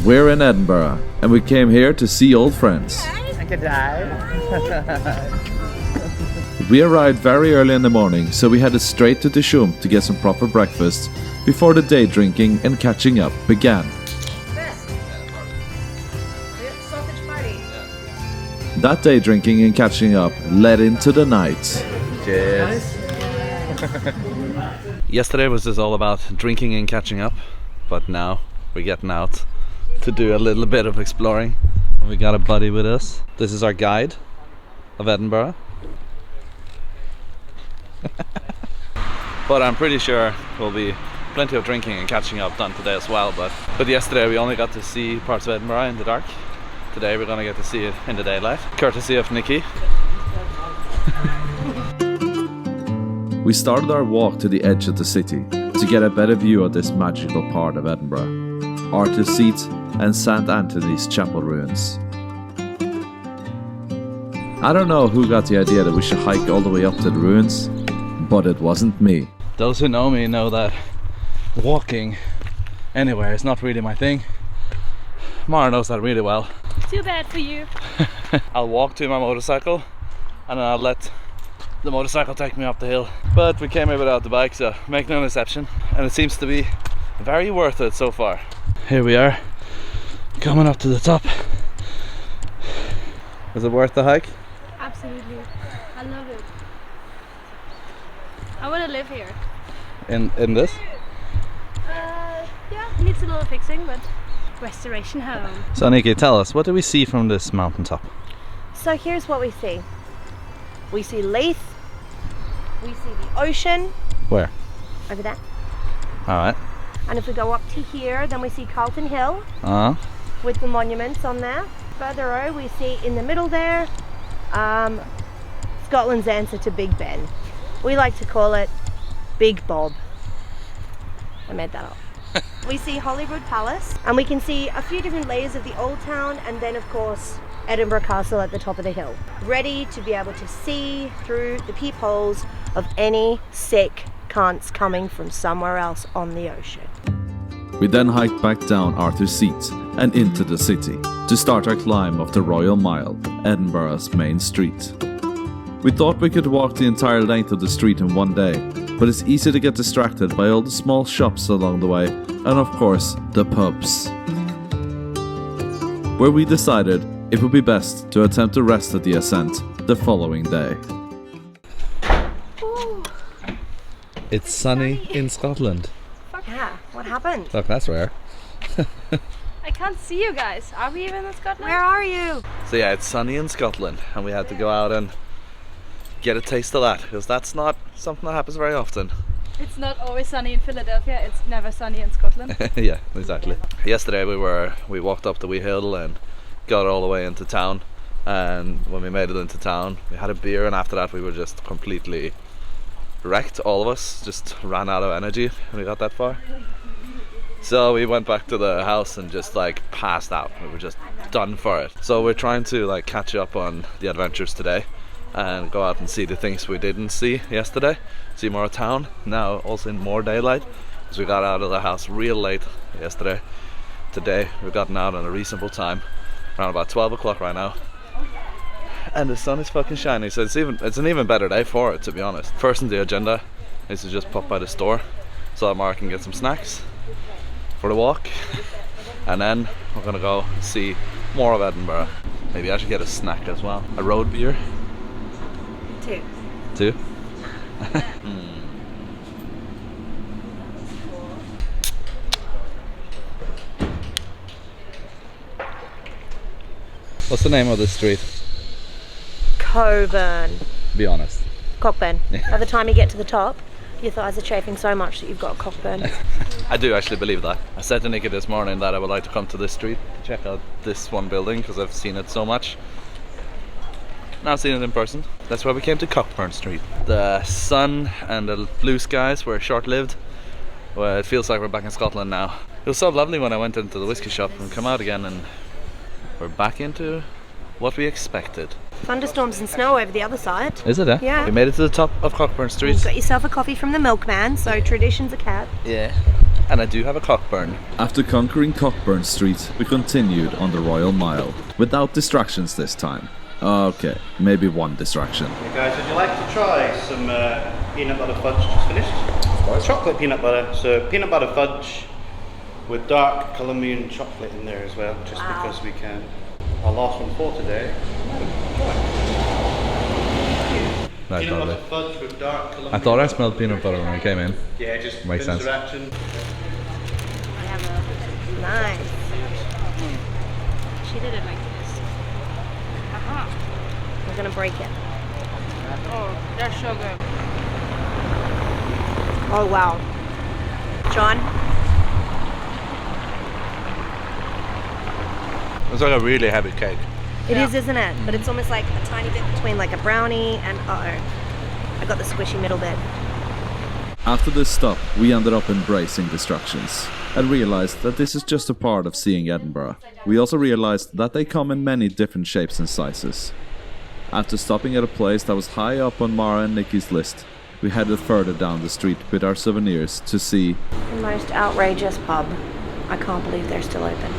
We're in Edinburgh, and we came here to see old friends. We arrived very early in the morning, so we headed straight to the Shum to get some proper breakfast before the day drinking and catching up began. That day drinking and catching up led into the night. Cheers. Yesterday was just all about drinking and catching up, but now we're getting out to do a little bit of exploring. We got a buddy with us. This is our guide of Edinburgh. But I'm pretty sure there'll be plenty of drinking and catching up done today as well. But yesterday we only got to see parts of Edinburgh in the dark. Today we're gonna get to see it in the daylight, courtesy of Nikki. We started our walk to the edge of the city to get a better view of this magical part of Edinburgh, Arthur's Seat and St. Anthony's Chapel ruins. I don't know who got the idea that we should hike all the way up to the ruins, but it wasn't me. Those who know me know that walking anywhere is not really my thing. Mara knows that really well. Too bad for you. I'll walk to my motorcycle and then I'll let the motorcycle take me up the hill. But we came here without the bike, so make no exception, and it seems to be very worth it so far. Here we are, coming up to the top. Was it worth the hike? Absolutely. I love it. I want to live here. In this? Yeah, needs a little fixing, but restoration home. So Nikki, tell us, what do we see from this mountaintop? So here's what we see. We see Leith. We see the ocean. Where? Over there. Alright. And if we go up to here, then we see Carlton Hill with the monuments on there. Further over, we see in the middle there, Scotland's answer to Big Ben. We like to call it Big Bob. I made that up. We see Holyrood Palace, and we can see a few different layers of the old town, and then of course Edinburgh Castle at the top of the hill, ready to be able to see through the peepholes of any sick cunts coming from somewhere else on the ocean. We then hiked back down Arthur's Seat and into the city to start our climb of the Royal Mile, Edinburgh's main street. We thought we could walk the entire length of the street in one day, but it's easy to get distracted by all the small shops along the way and of course the pubs, where we decided it would be best to attempt the rest of the ascent the following day. Ooh. It's sunny in Scotland. Yeah, what happened? Look, that's rare. I can't see you guys. Are we even in Scotland? Where are you? So yeah, it's sunny in Scotland, and we had to go out and get a taste of that, because that's not something that happens very often. It's not always sunny in Philadelphia, it's never sunny in Scotland. Yeah, exactly. Yesterday we walked up the wee hill and got all the way into town, and when we made it into town we had a beer, and after that we were just completely wrecked. All of us just ran out of energy when we got that far, so we went back to the house and just like passed out. We were just done for it. So we're trying to like catch up on the adventures today and go out and see the things we didn't see yesterday, see more of town, now also in more daylight, because we got out of the house real late yesterday. Today we've gotten out on a reasonable time, around about 12 o'clock right now, and the sun is fucking shining, so it's an even better day for it, to be honest. First on the agenda is to just pop by the store so that Mark can get some snacks for the walk, and then we're gonna go see more of Edinburgh. Maybe I should get a snack as well. A road beer. Two? What's the name of this street? Coburn. Be honest. Cockburn. By the time you get to the top, your thighs are chafing so much that you've got cockburn. I do actually believe that. I said to Nikki this morning that I would like to come to this street, check out this one building, because I've seen it so much. Now I've seen it in person. That's why we came to Cockburn Street. The sun and the blue skies were short-lived. Well, it feels like we're back in Scotland now. It was so lovely when I went into the whiskey shop and come out again, and we're back into what we expected. Thunderstorms and snow over the other side. Is it, eh? Yeah. We made it to the top of Cockburn Street. You've got yourself a coffee from the milkman, so tradition's a cat. Yeah. And I do have a cockburn. After conquering Cockburn Street, we continued on the Royal Mile, without distractions this time. Okay, maybe one distraction. Hey guys, would you like to try some peanut butter fudge just finished? Chocolate peanut butter. So peanut butter fudge with dark Colombian chocolate in there as well, just because we can. Our last one for today. That's Peanut lovely. butter fudge with dark Colombian. I thought I smelled peanut butter when I came in. Yeah, just Makes sense. interaction. Nice. She did it like this. We're gonna break it. Oh, that's so good. Oh wow. John? It's like a really heavy cake. It is, isn't it? But it's almost like a tiny bit between like a brownie and I got the squishy middle bit. After this stop, we ended up embracing distractions and realized that this is just a part of seeing Edinburgh. We also realized that they come in many different shapes and sizes. After stopping at a place that was high up on Mara and Nikki's list, we headed further down the street with our souvenirs to see The most outrageous pub. I can't believe they're still open.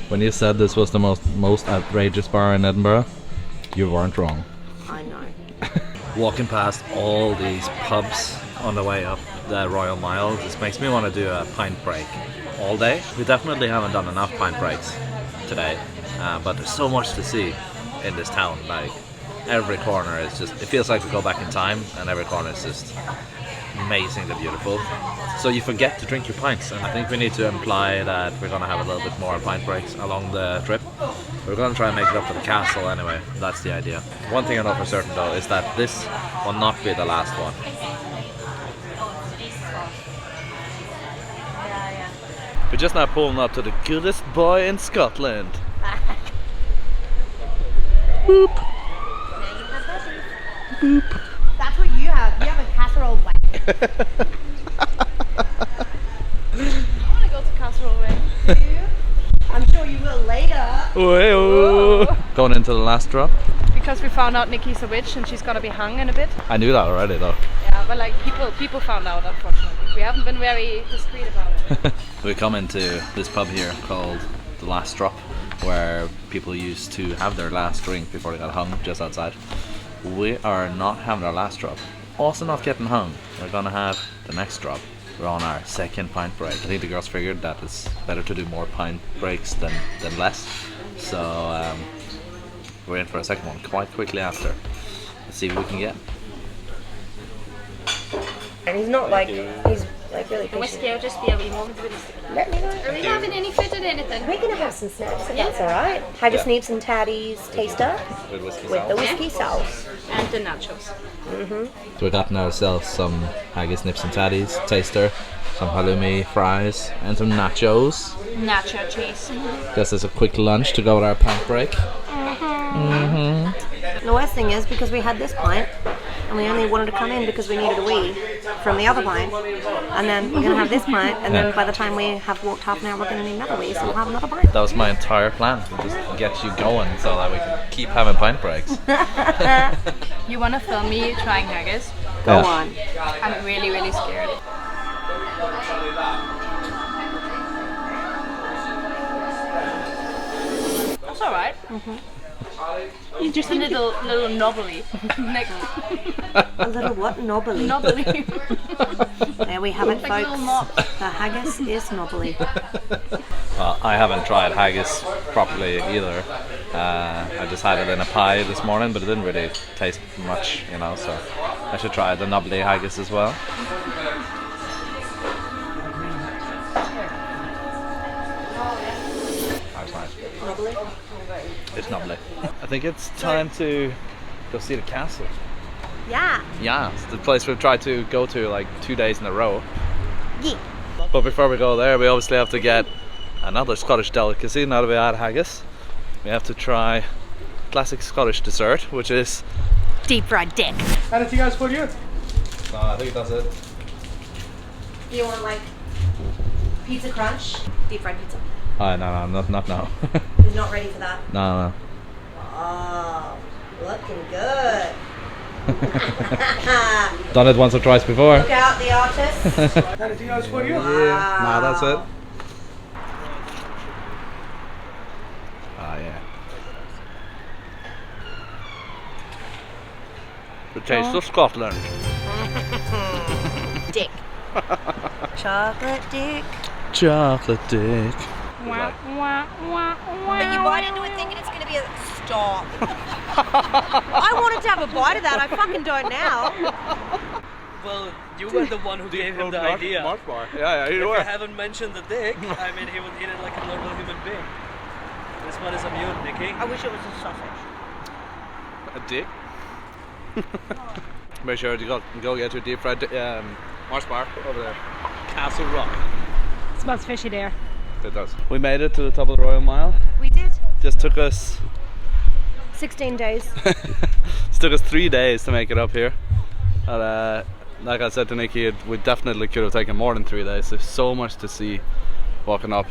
When you said this was the most outrageous bar in Edinburgh, you weren't wrong. I know. Walking past all these pubs on the way up the Royal Mile just makes me want to do a pint break all day. We definitely haven't done enough pint breaks today, but there's so much to see in this town. Like every corner is just, it feels like we go back in time, and every corner is just amazingly beautiful. So you forget to drink your pints, and I think we need to imply that we're going to have a little bit more pint breaks along the trip. We're going to try and make it up to the castle anyway. That's the idea. One thing I know for certain though is that this will not be the last one. We're just now pulling up to the goodest boy in Scotland. That's what you have. You have a casserole wagon. I want to go to Casserole Way. I'm sure you will later. Whoa. Going into the last drop. Because we found out Nikki's a witch and she's gonna be hung in a bit. I knew that already though. Yeah, but like people found out, unfortunately. We haven't been very discreet about it. We come into this pub here called The Last Drop, where people used to have their last drink before they got hung just outside. We are not having our last drop. Also not getting hung. We're gonna have the next drop. We're on our second pint break. I think the girls figured that it's better to do more pint breaks than less. So we're in for a second one quite quickly after. Let's see what we can get. And he's not like, he's like really The whiskey patient. will just be a wee moment with us. Let me know. Are we having any fitted anything? We're gonna have some snacks if that's alright. Haggis, Neeps and Tatties taster With whiskey with the sauce. whiskey sauce. And the nachos. So we gotten ourselves some haggis, nips and tatties, taster, some halloumi fries, and some nachos. Nacho cheese. Just as a quick lunch to go with our pint break. The worst thing is because we had this pint and we only wanted to come in because we needed a wee from the other pint, and then we're gonna have this pint, and then by the time we have walked half an hour we're gonna need another wee, so we'll have another pint. That was my entire plan, to just get you going so that we can keep having pint breaks. You want to film me trying haggis? Go Yeah. on. I'm really, really scared. That's alright. You just a little knobbly. Next. A little what? Knobbly. Knobbly. There we have it, Like a little folks. mop. The haggis is knobbly. Well, I haven't tried haggis properly either. I just had it in a pie this morning, but it didn't really taste much, you know, so I should try the knobbly haggis as well. That's nice. Knobbly. It's lovely. I think it's time to go see the castle. Yeah. Yeah, it's the place we've tried to go to like 2 days in a row. Yeah. But before we go there, we obviously have to get another Scottish delicacy. Now that we had haggis, we have to try classic Scottish dessert, which is Deep fried dick. Anything else for you? no, I think that's it. Do you want like pizza crunch? Deep fried pizza. Oh, no, not now. He's not ready for that. No. Oh, looking good. Done it once or twice before. Look out, the artist. Anything else for you? Nah, that's it. Ah, yeah. The taste of Scotland. Dick. Chocolate dick. Chocolate dick. Wah, wah, wah, wah, But you bite into it thinking it's going to be a stop. I wanted to have a bite of that. I fucking don't now. Well, you were the one who gave him the idea. Yeah, If you you were. haven't mentioned the dick, I mean, he would eat it like a normal human being. This one is immune, Nikki. I wish it was a sausage. A dick? Make sure to go get your deep fried Mars bar over there. Castle Rock. Smells fishy there. It does. We made it to the top of the Royal Mile. We did. Just took us 16 days. it took us 3 days to make it up here. And, like I said to Nikki, we definitely could have taken more than 3 days. There's so much to see walking up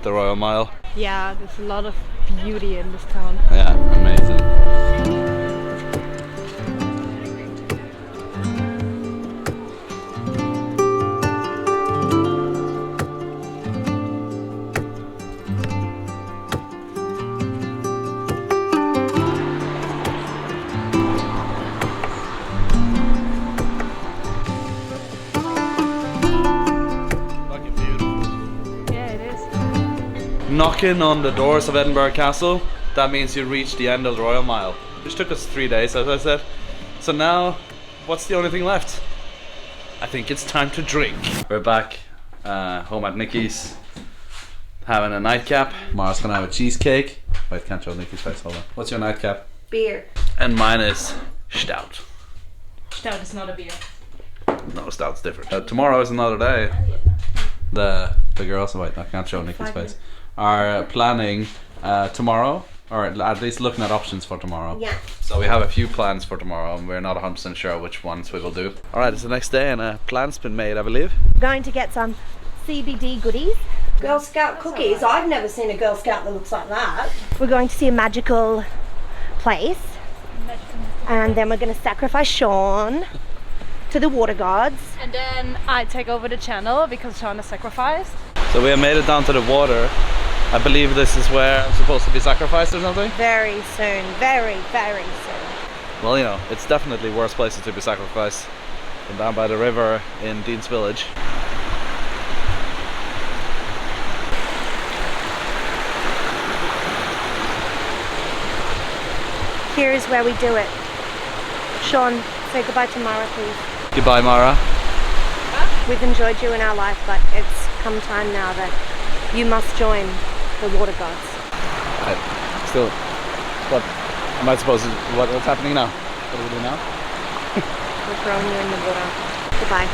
the Royal Mile. Yeah, there's a lot of beauty in this town. Yeah, amazing. Knocking on the doors of Edinburgh Castle, that means you reach the end of the Royal Mile, which took us 3 days, as I said. So now, what's the only thing left? I think it's time to drink. We're back home at Nikki's, having a nightcap. Mara's gonna have a cheesecake. Wait, can't show Nikki's face, hold on. What's your nightcap? Beer. And mine is stout. Stout is not a beer. No, stout's different. Tomorrow is another day. The girls, wait, I can't show Nikki's face, are planning tomorrow, or at least looking at options for tomorrow. Yeah. So we have a few plans for tomorrow and we're not 100% sure which ones we will do. Alright, it's the next day and a plan's been made, I believe. Going to get some CBD goodies. Girl Scout cookies. I've never seen a Girl Scout that looks like that. We're going to see a magical place. And then we're going to sacrifice Sean to the water gods. And then I take over the channel because Sean is sacrificed. So we have made it down to the water. I believe this is where I'm supposed to be sacrificed or something. Very soon. Very, very soon. Well, you know, it's definitely worse places to be sacrificed than down by the river in Dean's Village. Here is where we do it. Sean, say goodbye to Mara, please. Goodbye, Mara. We've enjoyed you in our life, but it's come time now that you must join the water gods. Still, what am I supposed to, what's happening now? What do we do now? We're throwing you in the water. Goodbye.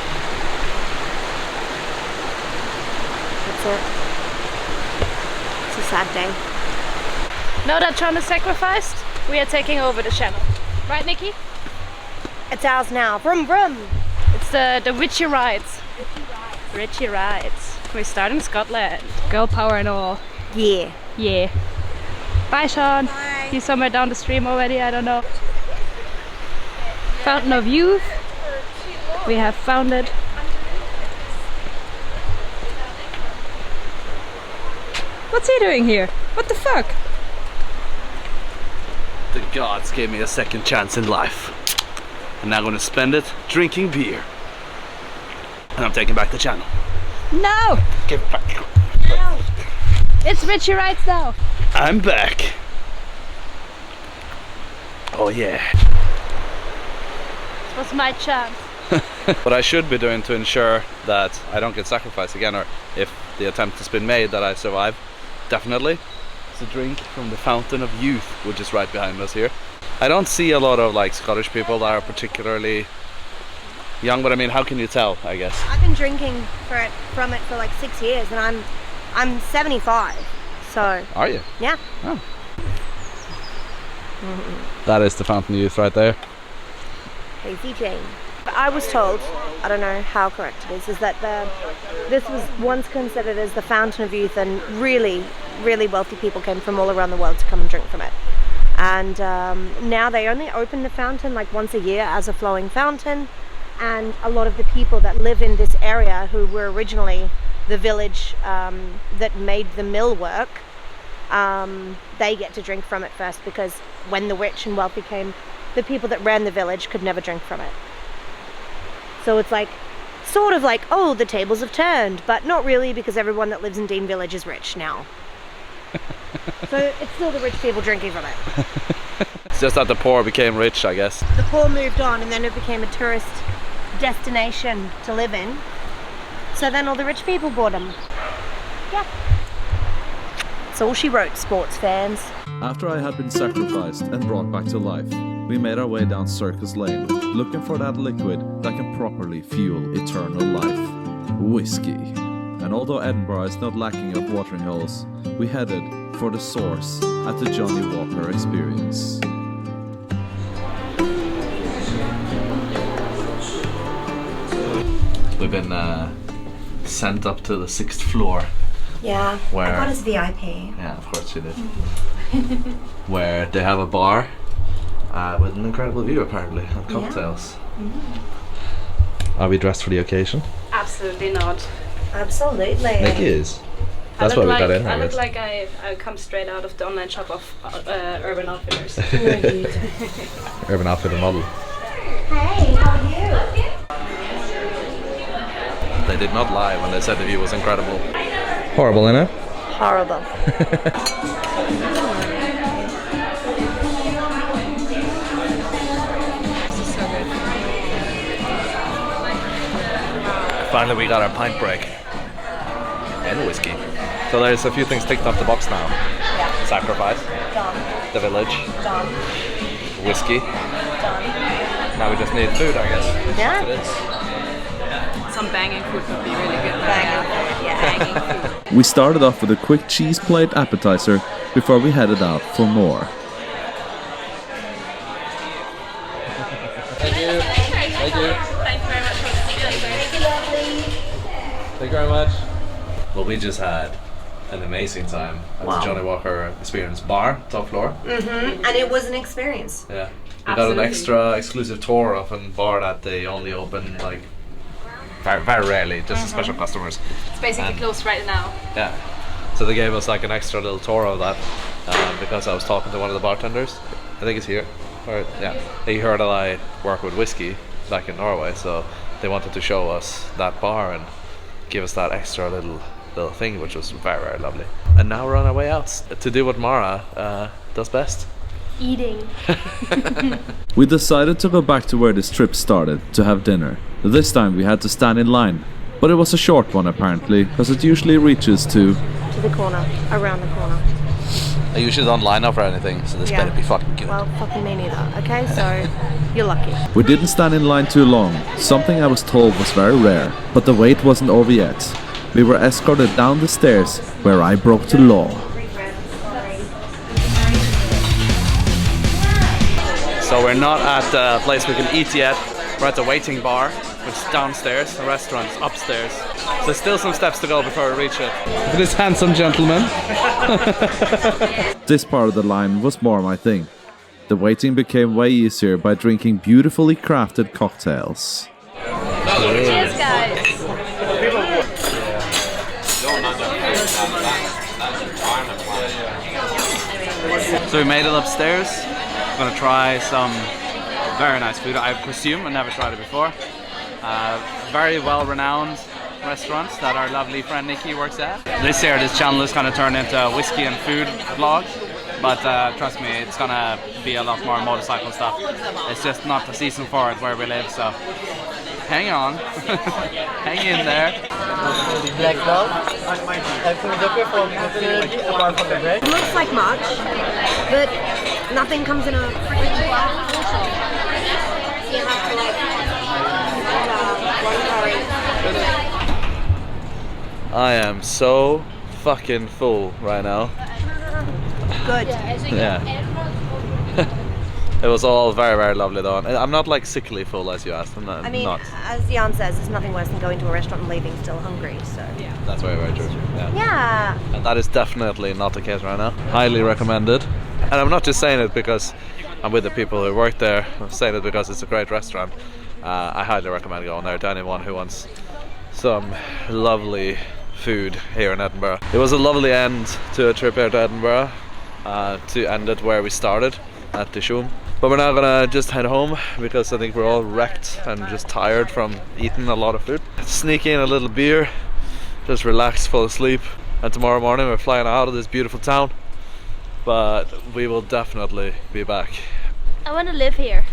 That's it. It's a sad day. Now that Sean is sacrificed, we are taking over the channel. Right, Nikki? It's ours now. Vroom vroom. It's the witchy rides. Richie rides. We start in Scotland. Girl power and all. Yeah. Yeah. Bye, Sean. Bye. He's somewhere down the stream already, I don't know. Fountain of Youth. We have found it. What's he doing here? What the fuck? The gods gave me a second chance in life. And now I'm gonna spend it drinking beer. And I'm taking back the channel. No! Give it back. No! It's Richie Rides now. I'm back. Oh yeah. This was my chance. What I should be doing to ensure that I don't get sacrificed again, or if the attempt has been made that I survive, definitely to drink from the Fountain of Youth, which is right behind us here. I don't see a lot of like Scottish people that are particularly young, but I mean, how can you tell, I guess? I've been drinking from it for like 6 years, and I'm 75, so... Are you? Yeah. Oh. That is the Fountain of Youth right there. Hazy Jane. I was told, I don't know how correct it is that this was once considered as the Fountain of Youth, and really, really wealthy people came from all around the world to come and drink from it. And now they only open the fountain like once a year as a flowing fountain, and a lot of the people that live in this area, who were originally the village that made the mill work, they get to drink from it first, because when the rich and wealthy came, the people that ran the village could never drink from it. So it's like, sort of like, oh, the tables have turned, but not really, because everyone that lives in Dean Village is rich now. So it's still the rich people drinking from it. It's just that the poor became rich, I guess. The poor moved on, and then it became a tourist destination to live in. So then all the rich people bought them. Yeah. That's all she wrote, sports fans. After I had been sacrificed and brought back to life, we made our way down Circus Lane, looking for that liquid that can properly fuel eternal life. Whiskey. And although Edinburgh is not lacking of watering holes, we headed for the source at the Johnnie Walker Experience. We've been sent up to the 6th floor. Yeah, Where? I got his VIP. Yeah, of course you did. Where they have a bar with an incredible view, apparently, of cocktails. Yeah. Mm-hmm. Are we dressed for the occasion? Absolutely not. Absolutely. Nikki is. That's why we got in. I look like I come straight out of the online shop of Urban Outfitters. Urban Outfitter model. Hey, how are you? They did not lie when they said the view was incredible. Horrible, innit? Horrible. Finally we got our pint break. And whiskey. So there's a few things ticked off the box now. Yeah. Sacrifice. Done. The village. Done. Whiskey. Done. Now we just need food, I guess. Yeah. It is. Some banging food would be really good. Banging food, yeah. We started off with a quick cheese plate appetizer before we headed out for more. Thank you. Thank you. Thank you very much for Thank you very much. Well, we just had an amazing time at the Johnnie Walker Experience bar, top floor. Mm-hmm. And it was an experience. Yeah. We got an extra exclusive tour of a bar that they only open like very, very rarely, just to special customers. It's basically closed right now. Yeah. So they gave us like an extra little tour of that because I was talking to one of the bartenders. I think it's here. Or, yeah. He heard that I work with Whisky back in Norway, so they wanted to show us that bar and give us that extra little thing, which was very, very lovely. And now we're on our way out to do what Mara does best. Eating. We decided to go back to where this trip started to have dinner. This time we had to stand in line, but it was a short one apparently, because it usually reaches to the corner, around the corner. I usually don't line up for anything, so this better be fucking good. Well, fucking me neither. Okay, so you're lucky. We didn't stand in line too long, something I was told was very rare, but the wait wasn't over yet. We were escorted down the stairs, where I broke the law. So we're not at the place we can eat yet. We're at the waiting bar, which is downstairs. The restaurant's upstairs. So still some steps to go before we reach it. This handsome gentleman. This part of the line was more my thing. The waiting became way easier by drinking beautifully crafted cocktails. Cheers, guys. So we made it upstairs. I'm gonna try some very nice food. I presume I've never tried it before. Very well-renowned restaurants that our lovely friend Nikki works at. This year, this channel is gonna turn into a whiskey and food vlog, but trust me, it's gonna be a lot more motorcycle stuff. It's just not the season for it where we live, so hang on. Hang in there. Black down. Everything's okay for energy apart from the bread. It looks like much, but nothing comes in a freaking glass. So you have to like one curry. I am so fucking full right now. Good. Yeah. It was all very, very lovely though. I'm not like sickly full as you asked. I'm not. I mean, not. as Jan says, there's nothing worse than going to a restaurant and leaving still hungry, so. That's very, very true. Yeah. Yeah. And that is definitely not the case right now. Highly recommended. And I'm not just saying it because I'm with the people who work there. I'm saying it because it's a great restaurant. I highly recommend going there to anyone who wants some lovely food here in Edinburgh. It was a lovely end to a trip here to Edinburgh, to end it where we started at the Shum. But we're now gonna just head home because I think we're all wrecked and just tired from eating a lot of food. Sneak in a little beer, just relax, fall asleep, and tomorrow morning we're flying out of this beautiful town. But we will definitely be back. I want to live here.